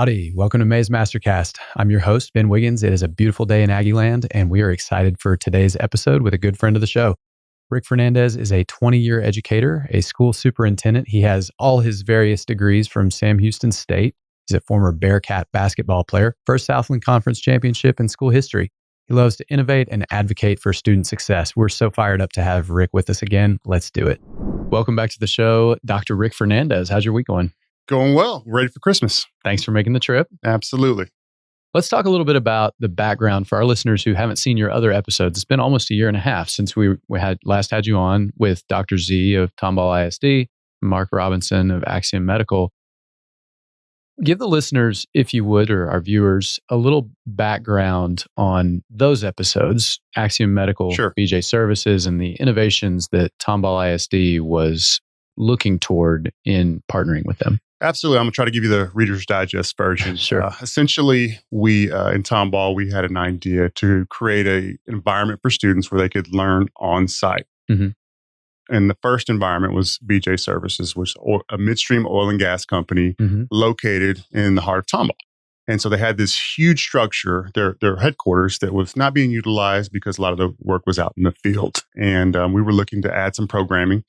Howdy. Welcome to May's MasterCast. I'm your host, Ben Wiggins. It is a beautiful day in Aggieland, and we are excited for today's episode with a good friend of the show. Rick Fernandez is a 20-year educator, a school superintendent. He has all his various degrees from Sam Houston State. He's a former Bearcat basketball player, first Southland Conference championship in school history. He loves to innovate and advocate for student success. We're so fired up to have Rick with us again. Let's do it. Welcome back to the show, Dr. Rick Fernandez. How's your week going? Going well. Ready for Christmas. Thanks for making the trip. Absolutely. Let's talk a little bit about the background for our listeners who haven't seen your other episodes. It's been almost a year and a half since we had last had you on with Dr. Z of Tomball ISD, Mark Robinson of Axiom Medical. Give the listeners, if you would, or our viewers, a little background on those episodes, Axiom Medical, Sure. BJ Services, and the innovations that Tomball ISD was looking toward in partnering with them. Absolutely. I'm going to try to give you the Reader's Digest version. Sure. Essentially, we in Tomball, we had an idea to create an environment for students where they could learn on site. Mm-hmm. And the first environment was BJ Services, which was a midstream oil and gas company located in the heart of Tomball. And so they had this huge structure, their headquarters, that was not being utilized because a lot of the work was out in the field. And we were looking to add some programming.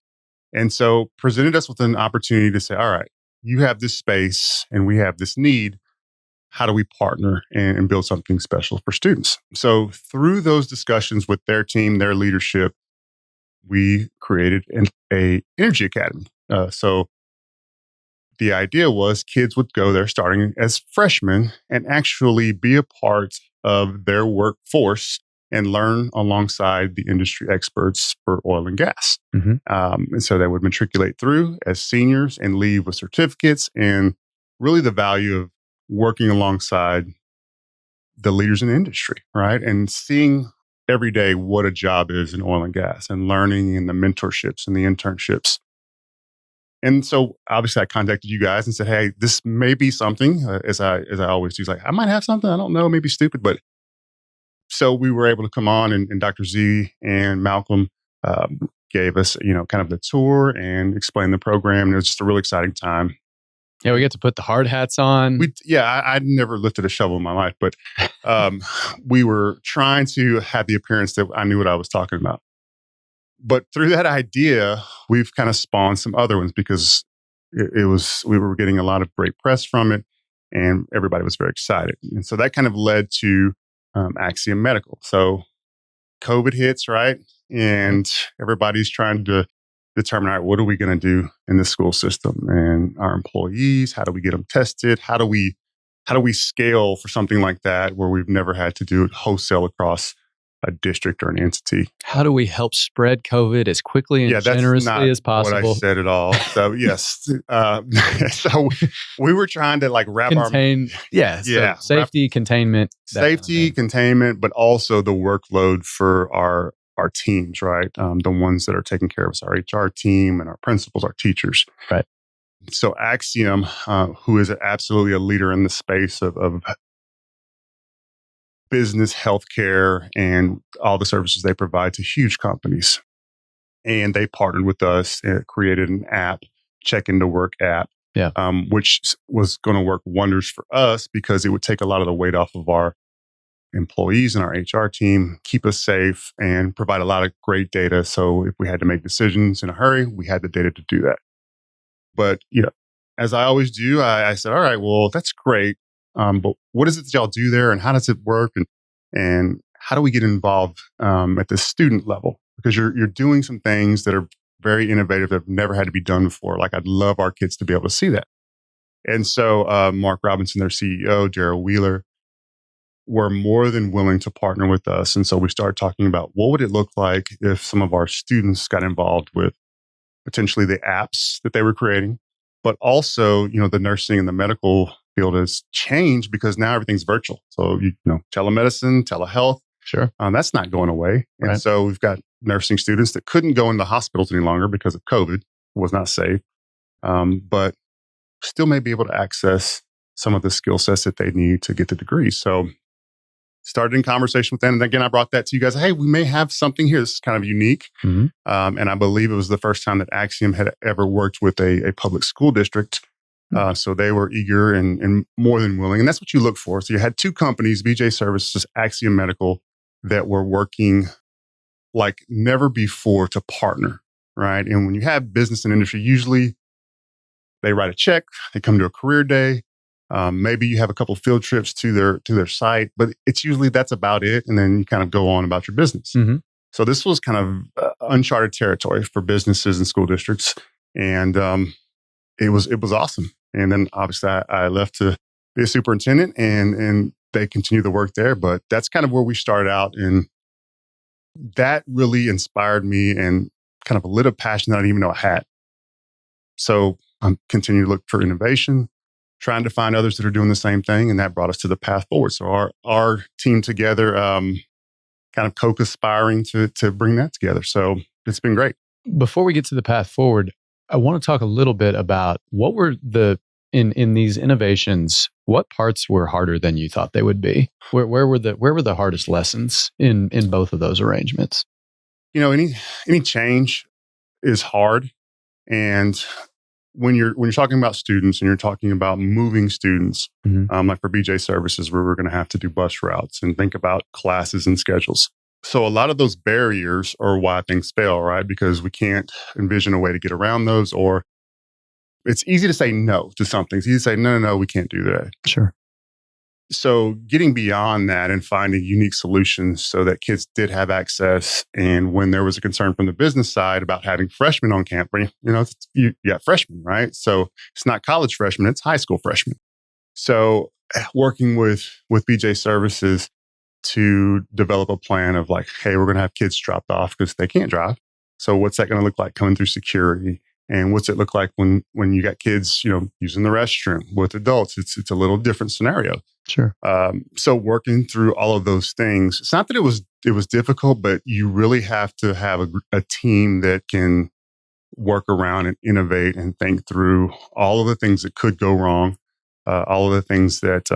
And so presented us with an opportunity to say, all right, you have this space and we have this need. How do we partner and build something special for students? So through those discussions with their team, their leadership, we created a energy academy. So the idea was kids would go there starting as freshmen and actually be a part of their workforce and learn alongside the industry experts for oil and gas. Mm-hmm. And so they would matriculate through as seniors and leave with certificates, and really the value of working alongside the leaders in the industry, right? And seeing every day what a job is in oil and gas, and learning and the mentorships and the internships. And so obviously I contacted you guys and said, hey, this may be something, as I always do. It's like, I might have something, I don't know, maybe stupid, but so we were able to come on, and Dr. Z and Malcolm gave us, kind of the tour and explain the program. And it was just a really exciting time. Yeah, we get to put the hard hats on. I'd never lifted a shovel in my life, but we were trying to have the appearance that I knew what I was talking about. But through that idea, we've kind of spawned some other ones because we were getting a lot of great press from it, and everybody was very excited. And so that kind of led to Axiom Medical. So COVID hits, right? And everybody's trying to determine, all right, what are we going to do in the school system and our employees? How do we get them tested? How do we scale for something like that where we've never had to do it wholesale across a district or an entity? How do we help spread COVID as quickly and generously as possible? What I said at all. So yes, so we were trying to wrap safety, containment, containment, but also the workload for our teams, right? The ones that are taking care of us, our HR team and our principals, our teachers, right? So Axiom, who is absolutely a leader in the space of business, healthcare, and all the services they provide to huge companies. And they partnered with us and created an app, Check Into Work app, which was going to work wonders for us because it would take a lot of the weight off of our employees and our HR team, keep us safe, and provide a lot of great data. So if we had to make decisions in a hurry, we had the data to do that. But, as I always do, I said, all right, well, that's great. But what is it that y'all do there, and how does it work, and how do we get involved at the student level? Because you're doing some things that are very innovative that have never had to be done before. I'd love our kids to be able to see that. And so Mark Robinson, their CEO, Darryl Wheeler, were more than willing to partner with us. And so we started talking about what would it look like if some of our students got involved with potentially the apps that they were creating, but also, the nursing and the medical field has changed because now everything's virtual. So, telemedicine, telehealth, sure, that's not going away. And right. So we've got nursing students that couldn't go into hospitals any longer because of COVID. It was not safe, but still may be able to access some of the skill sets that they need to get the degree. So started in conversation with them. And again, I brought that to you guys. Hey, we may have something here. This is kind of unique. Mm-hmm. And I believe it was the first time that Axiom had ever worked with a public school district. So they were eager and more than willing. And that's what you look for. So you had two companies, BJ Services, Axiom Medical, that were working like never before to partner, right? And when you have business and industry, usually they write a check, they come to a career day. Maybe you have a couple of field trips to their site, but it's usually that's about it. And then you kind of go on about your business. Mm-hmm. So this was kind of uncharted territory for businesses and school districts. And it was awesome. And then obviously I left to be a superintendent and they continue the work there. But that's kind of where we started out. And that really inspired me and kind of lit a passion that I didn't even know I had. So I'm continuing to look for innovation, trying to find others that are doing the same thing. And that brought us to the path forward. So our team together, kind of co-conspiring to bring that together. So it's been great. Before we get to the path forward, I want to talk a little bit about what were in these innovations, what parts were harder than you thought they would be? Where were the hardest lessons in both of those arrangements? Any change is hard. And when you're talking about students and you're talking about moving students, like for BJ Services, where we're going to have to do bus routes and think about classes and schedules. So a lot of those barriers are why things fail, right? Because we can't envision a way to get around those, or it's easy to say no to something. It's easy to say, no, we can't do that. Sure. So getting beyond that and finding unique solutions so that kids did have access. And when there was a concern from the business side about having freshmen on campus, you got freshmen, right? So it's not college freshmen, it's high school freshmen. So working with BJ Services to develop a plan of like, hey, we're going to have kids dropped off because they can't drive. So what's that going to look like coming through security? And what's it look like when you got kids, using the restroom with adults? It's a little different scenario. Sure. So working through all of those things, it's not that it was difficult, but you really have to have a team that can work around and innovate and think through all of the things that could go wrong, all of the things that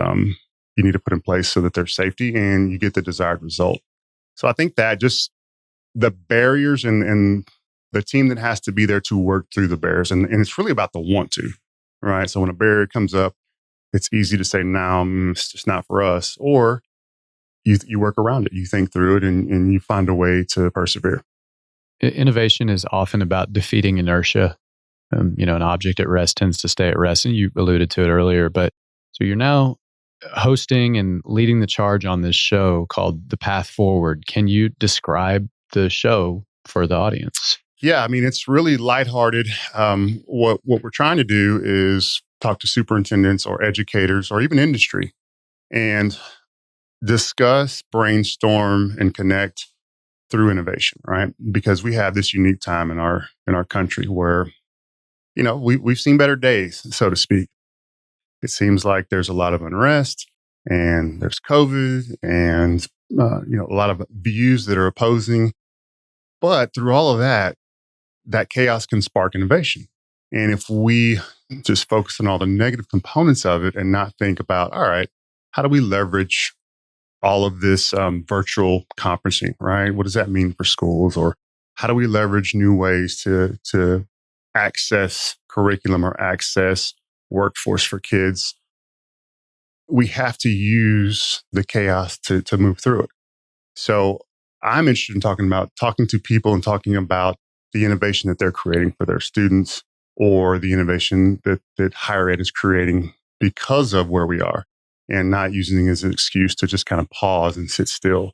you need to put in place so that there's safety and you get the desired result. So I think that just the barriers and the team that has to be there to work through the barriers. And it's really about the want to, right? So when a barrier comes up, it's easy to say, no, it's just not for us. Or you work around it, you think through it, and you find a way to persevere. Innovation is often about defeating inertia. An object at rest tends to stay at rest. And you alluded to it earlier. But so you're now hosting and leading the charge on this show called The Path Forward. Can you describe the show for the audience? Yeah, it's really lighthearted. What we're trying to do is talk to superintendents or educators or even industry and discuss, brainstorm, and connect through innovation, right? Because we have this unique time in our country where, we've seen better days, so to speak. It seems like there's a lot of unrest and there's COVID and, a lot of views that are opposing. But through all of that chaos can spark innovation. And if we just focus on all the negative components of it and not think about, all right, how do we leverage all of this virtual conferencing, right? What does that mean for schools? Or how do we leverage new ways to access curriculum or access workforce for kids? We have to use the chaos to move through it. So I'm interested in talking to people and talking about the innovation that they're creating for their students or the innovation that higher ed is creating because of where we are, and not using it as an excuse to just kind of pause and sit still.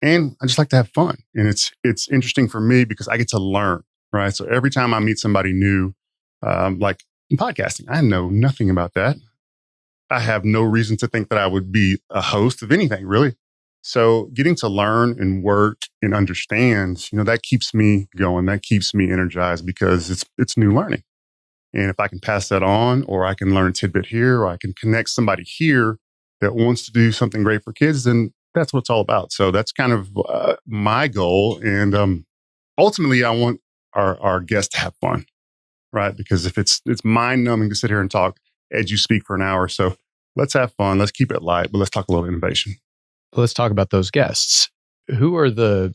And I just like to have fun. And it's interesting for me because I get to learn, right? So every time I meet somebody new, like in podcasting, I know nothing about that. I have no reason to think that I would be a host of anything, really. So getting to learn and work and understand, that keeps me going. That keeps me energized because it's new learning. And if I can pass that on, or I can learn a tidbit here, or I can connect somebody here that wants to do something great for kids, then that's what it's all about. So that's kind of my goal. And ultimately, I want our guests to have fun, right? Because if it's mind numbing to sit here and talk speak for an hour. So let's have fun. Let's keep it light, but let's talk a little innovation. Let's talk about those guests. Who are the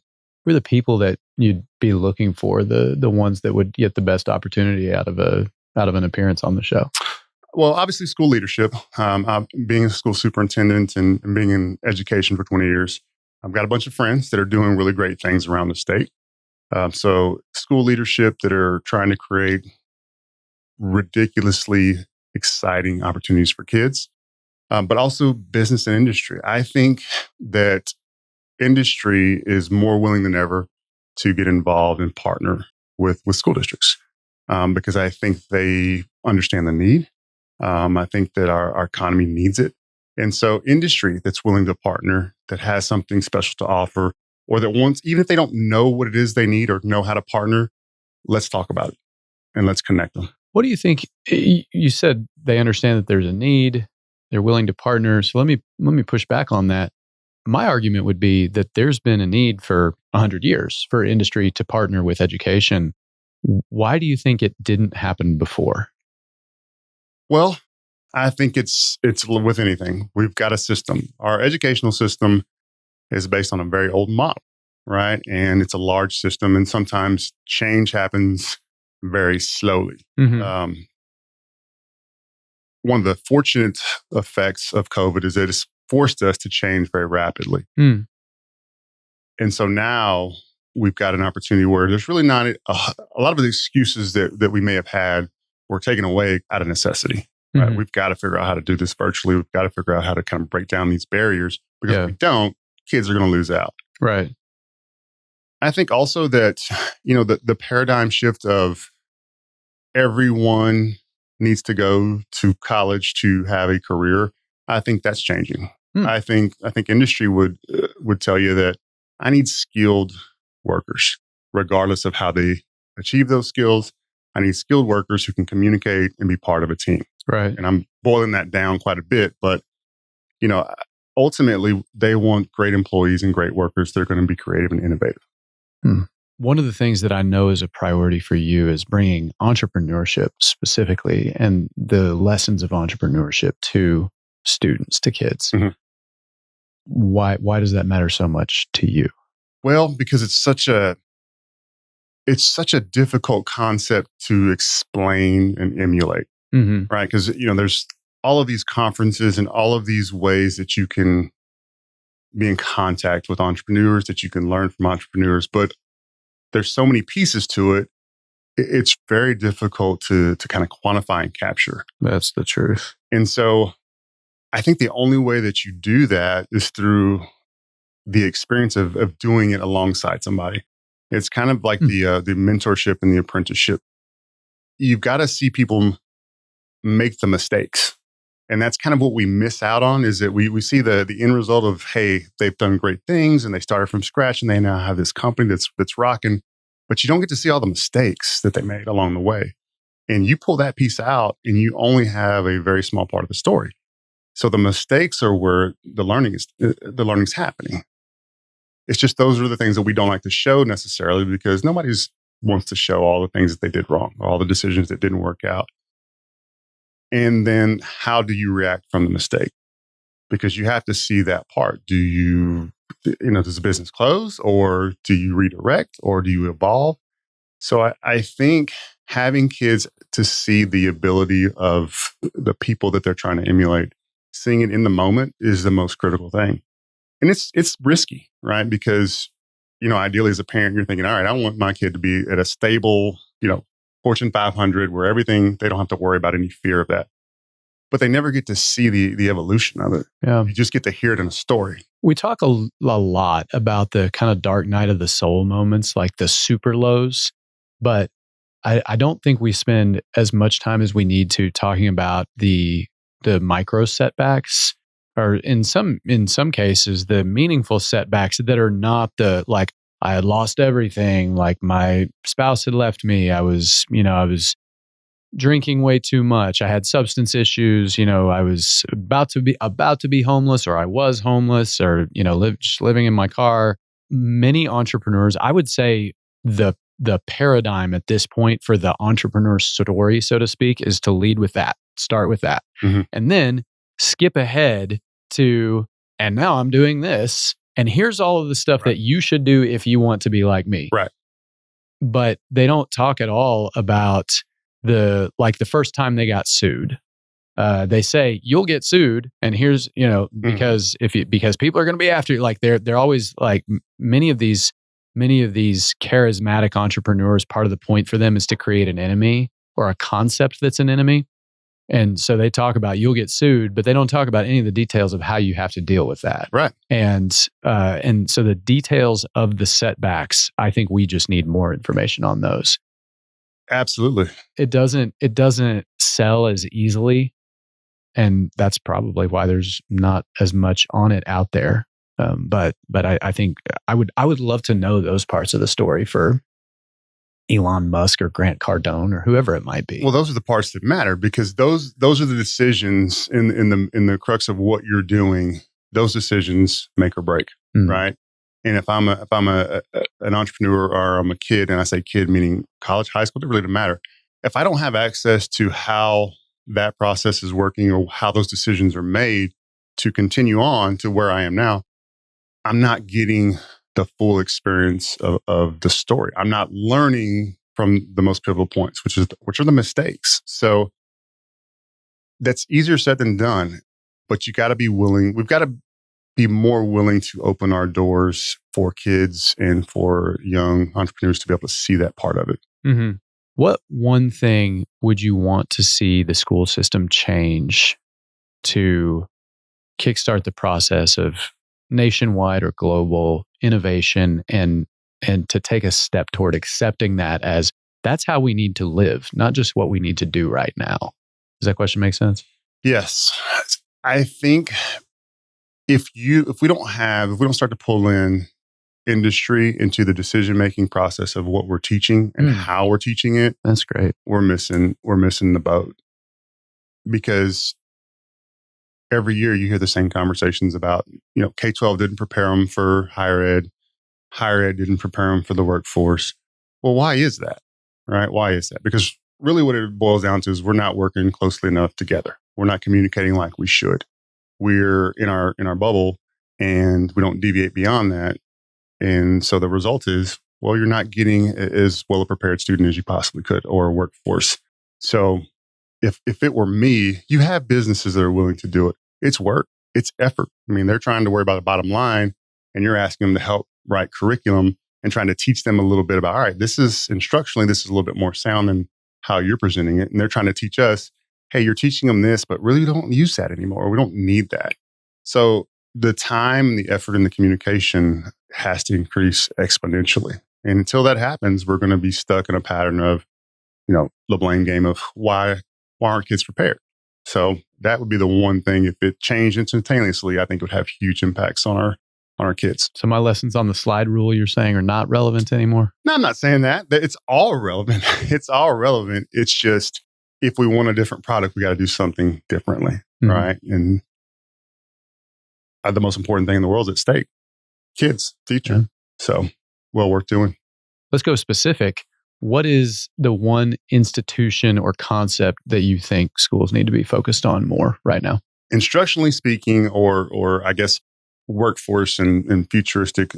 people that you'd be looking for, the ones that would get the best opportunity out of a out of an appearance on the show? Well, obviously school leadership. Being a school superintendent and being in education for 20 years, I've got a bunch of friends that are doing really great things around the state. So school leadership that are trying to create ridiculously exciting opportunities for kids, but also business and industry. I think that industry is more willing than ever to get involved and partner with school districts because I think they understand the need. I think that our economy needs it. And so industry that's willing to partner, that has something special to offer, or that wants, even if they don't know what it is they need or know how to partner, let's talk about it and let's connect them. What do you think? You said they understand that there's a need, they're willing to partner. So let me push back on that. My argument would be that there's been a need for 100 years for industry to partner with education. Why do you think it didn't happen before? Well, I think it's with anything. We've got a system. Our educational system is based on a very old model, right? And it's a large system, and sometimes change happens very slowly. Mm-hmm. One of the fortunate effects of COVID is that it's forced us to change very rapidly. Mm. And so now we've got an opportunity where there's really not a lot of the excuses that we may have had were taken away out of necessity. Right? Mm-hmm. We've got to figure out how to do this virtually. We've got to figure out how to kind of break down these barriers, because if we don't, kids are going to lose out. Right. I think also that, the paradigm shift of everyone needs to go to college to have a career, I think that's changing. I think industry would tell you that I need skilled workers, regardless of how they achieve those skills. I need skilled workers who can communicate and be part of a team. Right. And I'm boiling that down quite a bit, but ultimately they want great employees and great workers that are going to be creative and innovative. One of the things that I know is a priority for you is bringing entrepreneurship specifically and the lessons of entrepreneurship to students, to kids. Mm-hmm. Why does that matter so much to you? Well, because it's such a difficult concept to explain and emulate, right? Because, there's all of these conferences and all of these ways that you can be in contact with entrepreneurs, that you can learn from entrepreneurs, but there's so many pieces to it. It's very difficult to kind of quantify and capture. That's the truth. And so I think the only way that you do that is through the experience of doing it alongside somebody. It's kind of like the mentorship and the apprenticeship. You've got to see people make the mistakes. And that's kind of what we miss out on, is that we see the end result of, hey, they've done great things and they started from scratch and they now have this company that's rocking. But you don't get to see all the mistakes that they made along the way. And you pull that piece out and you only have a very small part of the story. So the mistakes are where the learning's happening. It's just those are the things that we don't like to show necessarily, because nobody wants to show all the things that they did wrong, or all the decisions that didn't work out. And then how do you react from the mistake? Because you have to see that part. Does the business close, or do you redirect, or do you evolve? So I think having kids to see the ability of the people that they're trying to emulate, seeing it in the moment, is the most critical thing. And it's risky, right? Because, ideally as a parent, you're thinking, all right, I want my kid to be at a stable, Fortune 500, where they don't have to worry about any fear of that. But they never get to see the evolution of it. Yeah. You just get to hear it in a story. We talk a lot about the kind of dark night of the soul moments, like the super lows, but I don't think we spend as much time as we need to talking about the micro setbacks, or in some cases, the meaningful setbacks that are not the, like, I had lost everything, like my spouse had left me, I was drinking way too much, I had substance issues, I was about to be homeless, or I was homeless, or just living in my car. Many entrepreneurs, I would say the paradigm at this point for the entrepreneur story, so to speak, is to lead with that, start with that, and then skip ahead to, and now I'm doing this, and here's all of the stuff that you should do if you want to be like me. Right. But they don't talk at all about the first time they got sued, they say you'll get sued, and here's because because people are going to be after you. Like they're always like many of these charismatic entrepreneurs. Part of the point for them is to create an enemy or a concept that's an enemy, and so they talk about you'll get sued, but they don't talk about any of the details of how you have to deal with that. Right. And so the details of the setbacks, I think we just need more information on those. Absolutely. It doesn't sell as easily. And that's probably why there's not as much on it out there. But I think I would love to know those parts of the story for Elon Musk or Grant Cardone or whoever it might be. Well, those are the parts that matter, because those are the decisions in the crux of what you're doing. Those decisions make or break, right? And if I'm an entrepreneur, or I'm a kid, and I say kid meaning college, high school, it really doesn't matter. If I don't have access to how that process is working or how those decisions are made to continue on to where I am now, I'm not getting the full experience of the story. I'm not learning from the most pivotal points, which are the mistakes. So that's easier said than done, but you got to be willing. We've got to be more willing to open our doors for kids and for young entrepreneurs to be able to see that part of it. Mm-hmm. What one thing would you want to see the school system change to kickstart the process of nationwide or global innovation and to take a step toward accepting that as that's how we need to live, not just what we need to do right now? Does that question make sense? Yes. I think if we don't start to pull in industry into the decision-making process of what we're teaching and how we're teaching it, that's great. We're missing the boat, because every year you hear the same conversations about, K-12 didn't prepare them for higher ed didn't prepare them for the workforce. Well, why is that? Right? Why is that? Because really what it boils down to is we're not working closely enough together. We're not communicating like we should. We're in our bubble, and we don't deviate beyond that. And so the result is, well, you're not getting as well a prepared student as you possibly could, or a workforce. So if it were me, you have businesses that are willing to do it. It's work. It's effort. I mean, they're trying to worry about the bottom line, and you're asking them to help write curriculum and trying to teach them a little bit about, all right, this is instructionally, this is a little bit more sound than how you're presenting it. And they're trying to teach us, hey, you're teaching them this, but really we don't use that anymore. We don't need that. So the time, the effort, and the communication has to increase exponentially. And until that happens, we're going to be stuck in a pattern of, the blame game of why aren't kids prepared? So that would be the one thing. If it changed instantaneously, I think it would have huge impacts on our kids. So my lessons on the slide rule you're saying are not relevant anymore? No, I'm not saying that. It's all relevant. It's all relevant. It's just, if we want a different product, we got to do something differently, right? And the most important thing in the world is at stake. Kids, future. Yeah. So well worth doing. Let's go specific. What is the one institution or concept that you think schools need to be focused on more right now? Instructionally speaking, or I guess workforce and futuristic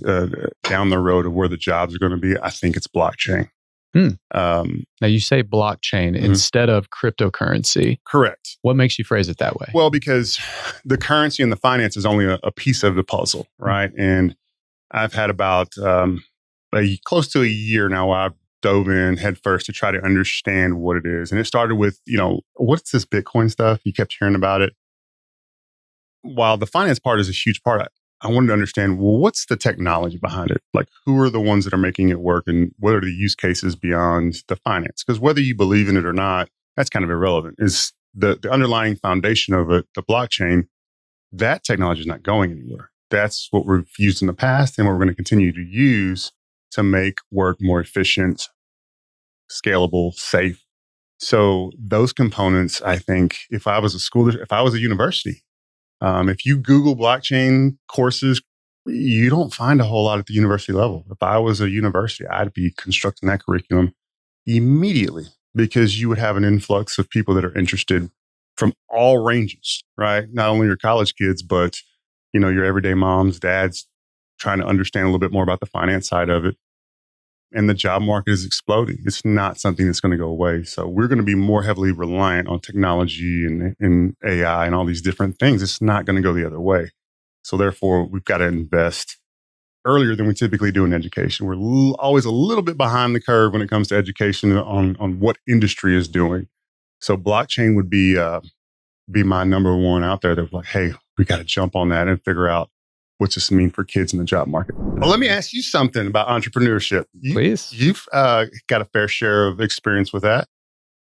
down the road of where the jobs are going to be, I think it's blockchain. Now you say blockchain instead of cryptocurrency. Correct. What makes you phrase it that way? Well, because the currency and the finance is only a piece of the puzzle, right? And I've had about close to a year now where I've dove in head first to try to understand what it is. And it started with, what's this Bitcoin stuff? You kept hearing about it. While the finance part is a huge part, I wanted to understand, well, what's the technology behind it? Like, who are the ones that are making it work, and what are the use cases beyond the finance? Because whether you believe in it or not, that's kind of irrelevant. Is the underlying foundation of it, the blockchain, that technology is not going anywhere. That's what we've used in the past and what we're going to continue to use to make work more efficient, scalable, safe. So those components, I think, if I was a university, if you Google blockchain courses, you don't find a whole lot at the university level. If I was a university, I'd be constructing that curriculum immediately, because you would have an influx of people that are interested from all ranges, right? Not only your college kids, but your everyday moms, dads, trying to understand a little bit more about the finance side of it. and the job market is exploding. It's not something that's going to go away. So we're going to be more heavily reliant on technology and AI and all these different things. It's not going to go the other way. So therefore, we've got to invest earlier than we typically do in education. We're always a little bit behind the curve when it comes to education on what industry is doing. So blockchain would be my number one out there. They're like, hey, we got to jump on that and figure out what's this mean for kids in the job market. Well, let me ask you something about entrepreneurship. Please. You've got a fair share of experience with that.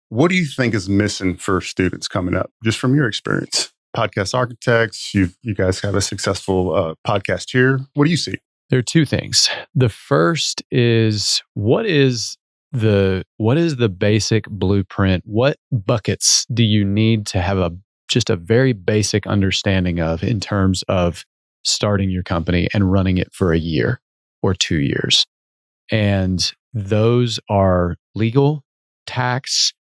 What do you think is missing for students coming up, just from your experience? Podcast architects, you guys have a successful podcast here. What do you see? There are two things. The first is what is the basic blueprint? What buckets do you need to have just a very basic understanding of in terms of starting your company and running it for a year or 2 years? And those are legal, tax,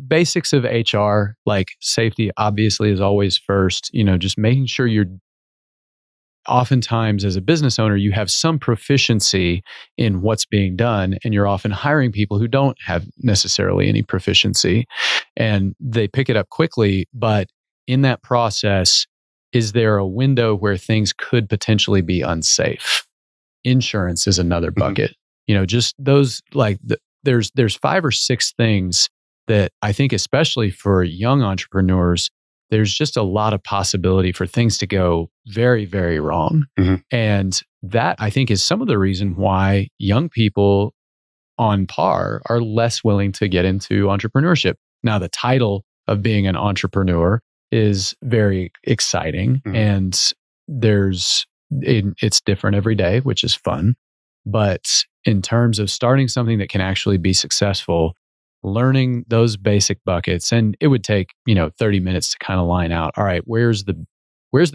basics of HR, like safety obviously is always first, just making sure oftentimes as a business owner, you have some proficiency in what's being done, and you're often hiring people who don't have necessarily any proficiency, and they pick it up quickly. But in that process, is there a window where things could potentially be unsafe? Insurance is another bucket. Just those, like there's 5 or 6 things that I think, especially for young entrepreneurs, there's just a lot of possibility for things to go very, very wrong. And that, I think, is some of the reason why young people on par are less willing to get into entrepreneurship. Now, the title of being an entrepreneur is very exciting, and it's different every day, which is fun. But in terms of starting something that can actually be successful, learning those basic buckets, and it would take 30 minutes to kind of line out, all right, where's the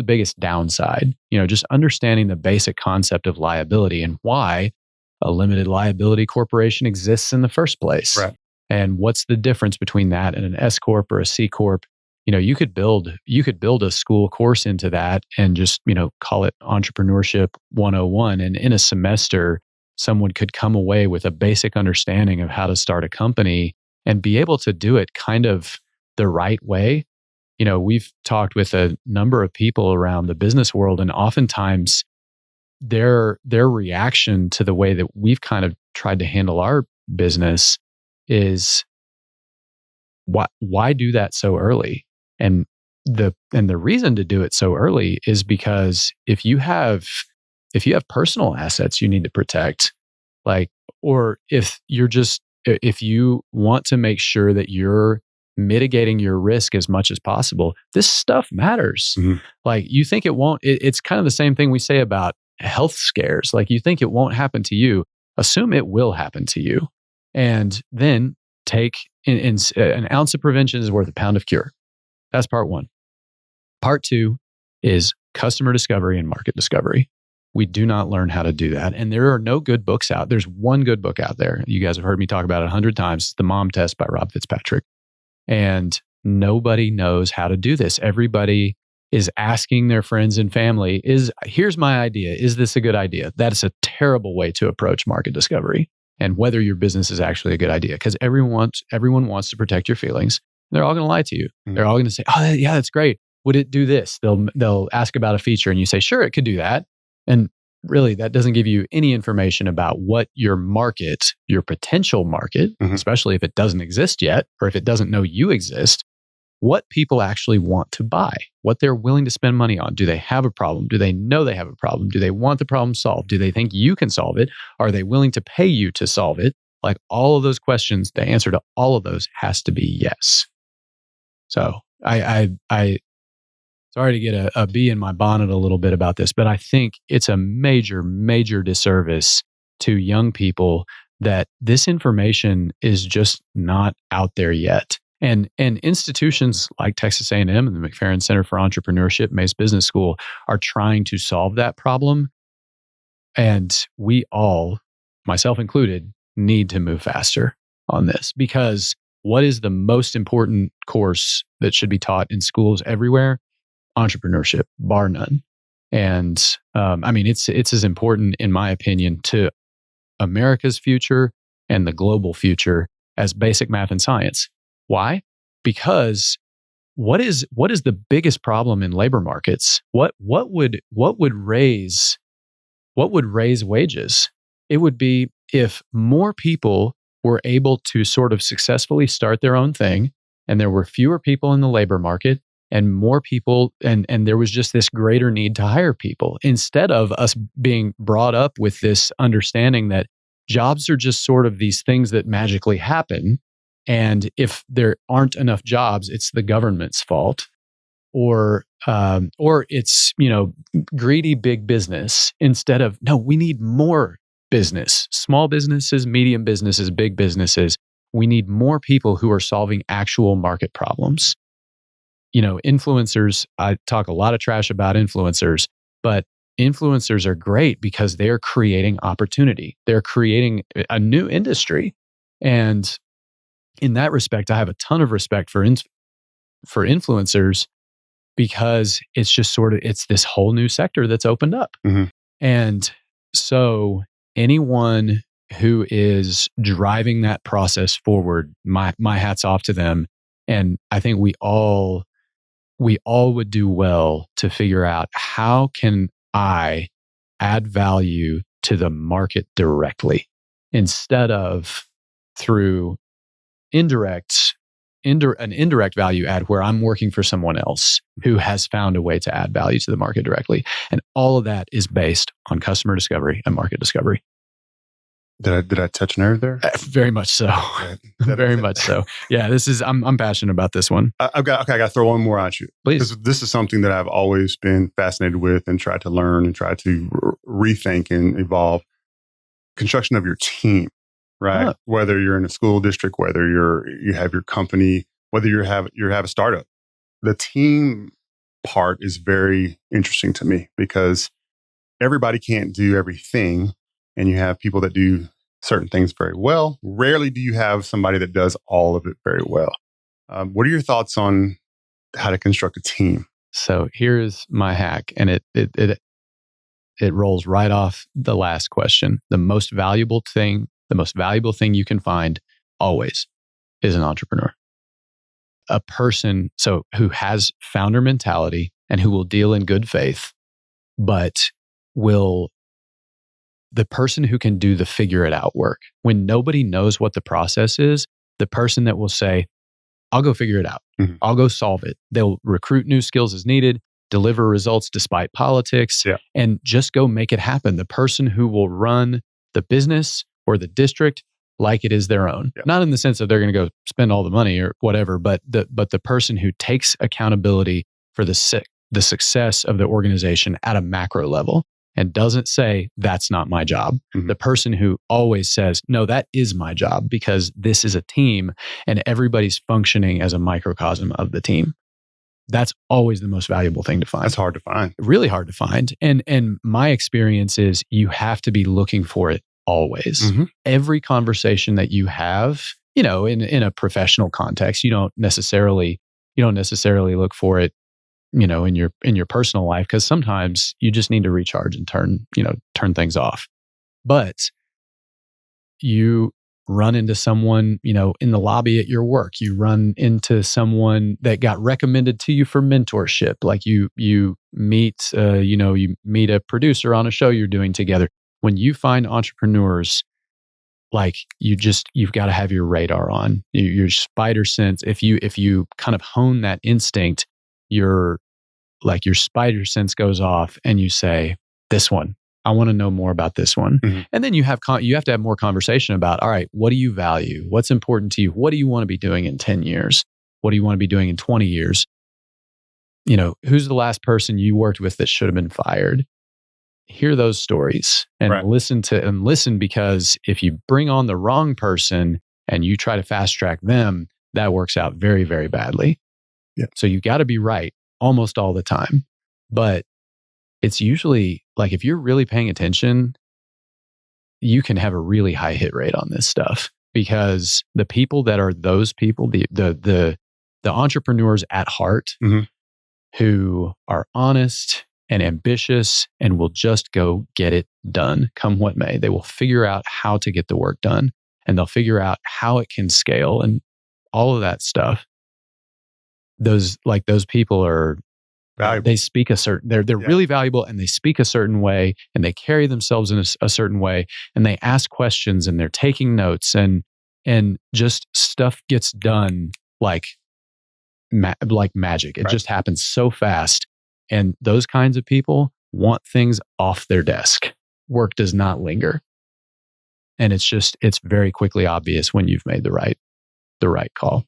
biggest downside? Just understanding the basic concept of liability and why a limited liability corporation exists in the first place. Right. And what's the difference between that and an S corp or a C corp? You could build a school course into that and just call it Entrepreneurship 101, and in a semester someone could come away with a basic understanding of how to start a company and be able to do it kind of the right way. We've talked with a number of people around the business world, and oftentimes their reaction to the way that we've kind of tried to handle our business is, why do that so early? And the reason to do it so early is because if you have personal assets you need to protect, or if you want to make sure that you're mitigating your risk as much as possible, this stuff matters. You think it won't, it's kind of the same thing we say about health scares. You think it won't happen to you, assume it will happen to you. And then take an ounce of prevention is worth a pound of cure. That's part 1. Part 2 is customer discovery and market discovery. We do not learn how to do that. And there are no good books out. There's one good book out there. You guys have heard me talk about it 100 times. The Mom Test by Rob Fitzpatrick. And nobody knows how to do this. Everybody is asking their friends and family, here's my idea. Is this a good idea? That is a terrible way to approach market discovery and whether your business is actually a good idea, because everyone wants to protect your feelings. They're all going to lie to you. They're all going to say, oh, yeah, that's great. Would it do this? They'll ask about a feature and you say, sure, it could do that. And really, that doesn't give you any information about what your potential market, especially if it doesn't exist yet, or if it doesn't know you exist, what people actually want to buy, what they're willing to spend money on. Do they have a problem? Do they know they have a problem? Do they want the problem solved? Do they think you can solve it? Are they willing to pay you to solve it? All of those questions, the answer to all of those has to be yes. So I sorry to get a bee in my bonnet a little bit about this, but I think it's a major, major disservice to young people that this information is just not out there yet. And institutions like Texas A&M and the McFerrin Center for Entrepreneurship, Mace Business School, are trying to solve that problem. And we all, myself included, need to move faster on this, because what is the most important course that should be taught in schools everywhere? Entrepreneurship, bar none. And it's as important, in my opinion, to America's future and the global future as basic math and science. Why? Because what is the biggest problem in labor markets? What would raise wages? It would be if more people were able to sort of successfully start their own thing, and there were fewer people in the labor market, and more people, and there was just this greater need to hire people, instead of us being brought up with this understanding that jobs are just sort of these things that magically happen. And if there aren't enough jobs, it's the government's fault, or it's, greedy big business, instead of, no, we need more business, small businesses, medium businesses, big businesses. We need more people who are solving actual market problems. Influencers, I talk a lot of trash about influencers, but influencers are great because they're creating opportunity. They're creating a new industry. And in that respect, I have a ton of respect for influencers, because it's just it's this whole new sector that's opened up. Mm-hmm. And so anyone who is driving that process forward, my hat's off to them. And I think we all would do well to figure out, how can I add value to the market directly, instead of through an indirect value add, where I'm working for someone else who has found a way to add value to the market directly. And all of that is based on customer discovery and market discovery. Did I touch a nerve there? Very much so. Very much so. Yeah, I'm passionate about this one. I got to throw one more at you. Please. This is something that I've always been fascinated with and tried to learn and try to rethink and evolve. Construction of your team, right? Huh. Whether you're in a school district, whether you have your company, whether you have a startup, the team part is very interesting to me, because everybody can't do everything, and you have people that do certain things very well. Rarely do you have somebody that does all of it very well. What are your thoughts on how to construct a team? So here's my hack, and it rolls right off the last question. The most valuable thing you can find always is an entrepreneur. A person who has founder mentality and who will deal in good faith, but the person who can do the figure it out work. When nobody knows what the process is, the person that will say, I'll go figure it out. Mm-hmm. I'll go solve it. They'll recruit new skills as needed, deliver results despite politics, and just go make it happen. The person who will run the business or the district like it is their own. Yeah. Not in the sense that they're going to go spend all the money or whatever, but the person who takes accountability for the success of the organization at a macro level, and doesn't say, that's not my job. Mm-hmm. The person who always says, no, that is my job, because this is a team and everybody's functioning as a microcosm of the team. That's always the most valuable thing to find. That's hard to find. Really hard to find. And my experience is, you have to be looking for it always. Mm-hmm. Every conversation that you have, in a professional context, you don't necessarily look for it, in your personal life, because sometimes you just need to recharge and turn things off. But you run into someone, in the lobby at your work, you run into someone that got recommended to you for mentorship. Like you meet a producer on a show you're doing together. When you find entrepreneurs, like you've got to have your radar on, your spider sense. If you kind of hone that instinct, your spider sense goes off and you say, this one, I want to know more about this one. Mm-hmm. And then you have to have more conversation about, all right, what do you value? What's important to you? What do you want to be doing in 10 years? What do you want to be doing in 20 years? Who's the last person you worked with that should have been fired? Hear those stories and listen, because if you bring on the wrong person and you try to fast track them, that works out very, very badly. Yeah. So you got to be right almost all the time. But it's usually, like, if you're really paying attention, you can have a really high hit rate on this stuff, because the people that are those people, the entrepreneurs at heart, mm-hmm. who are honest, and ambitious and will just go get it done, come what may. They will figure out how to get the work done, and they'll figure out how it can scale and all of that stuff. Those people are valuable. They speak a certain, they're really valuable, and they speak a certain way, and they carry themselves in a certain way, and they ask questions, and they're taking notes, and just stuff gets done like magic. It just happens so fast. And those kinds of people want things off their desk. Work does not linger. And it's very quickly obvious when you've made the right call.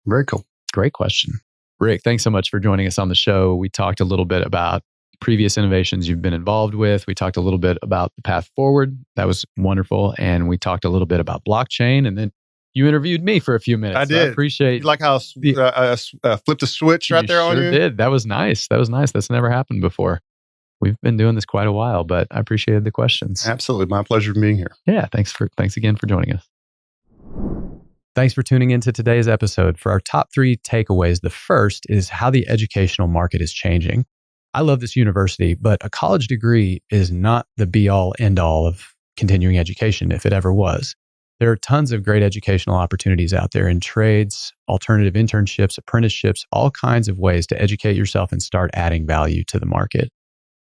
Very cool. Great question. Rick, thanks so much for joining us on the show. We talked a little bit about previous innovations you've been involved with. We talked a little bit about the path forward. That was wonderful. And we talked a little bit about blockchain. And then you interviewed me for a few minutes. I did. So I appreciate. You like how I flipped the switch right there on you? Sure did. That was nice. That's never happened before. We've been doing this quite a while, but I appreciated the questions. Absolutely. My pleasure being here. Yeah. Thanks again for joining us. Thanks for tuning into today's episode. For our top 3 takeaways, the first is how the educational market is changing. I love this university, but a college degree is not the be-all, end-all of continuing education, if it ever was. There are tons of great educational opportunities out there in trades, alternative internships, apprenticeships, all kinds of ways to educate yourself and start adding value to the market.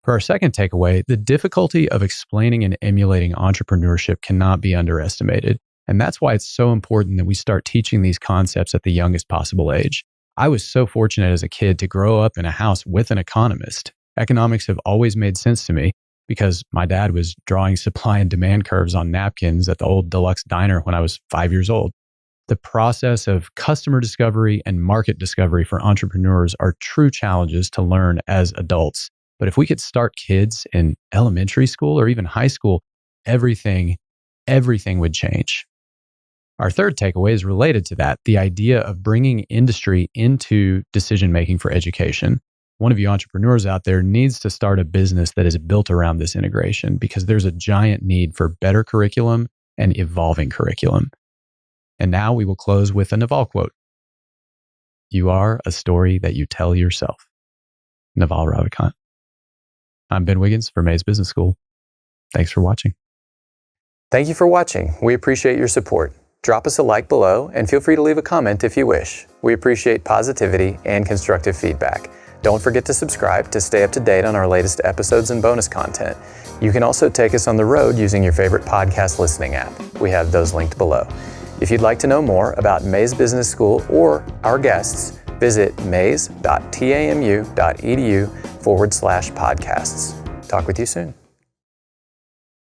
For our second takeaway, the difficulty of explaining and emulating entrepreneurship cannot be underestimated. And that's why it's so important that we start teaching these concepts at the youngest possible age. I was so fortunate as a kid to grow up in a house with an economist. Economics have always made sense to me because my dad was drawing supply and demand curves on napkins at the old Deluxe Diner when I was 5 years old. The process of customer discovery and market discovery for entrepreneurs are true challenges to learn as adults. But if we could start kids in elementary school or even high school, everything would change. Our third takeaway is related to that, the idea of bringing industry into decision-making for education. One of you entrepreneurs out there needs to start a business that is built around this integration because there's a giant need for better curriculum and evolving curriculum. And now we will close with a Naval quote. You are a story that you tell yourself. Naval Ravikant. I'm Ben Wiggins for Mays Business School. Thanks for watching. Thank you for watching. We appreciate your support. Drop us a like below and feel free to leave a comment if you wish. We appreciate positivity and constructive feedback. Don't forget to subscribe to stay up to date on our latest episodes and bonus content. You can also take us on the road using your favorite podcast listening app. We have those linked below. If you'd like to know more about Mays Business School or our guests, visit mays.tamu.edu/podcasts. Talk with you soon.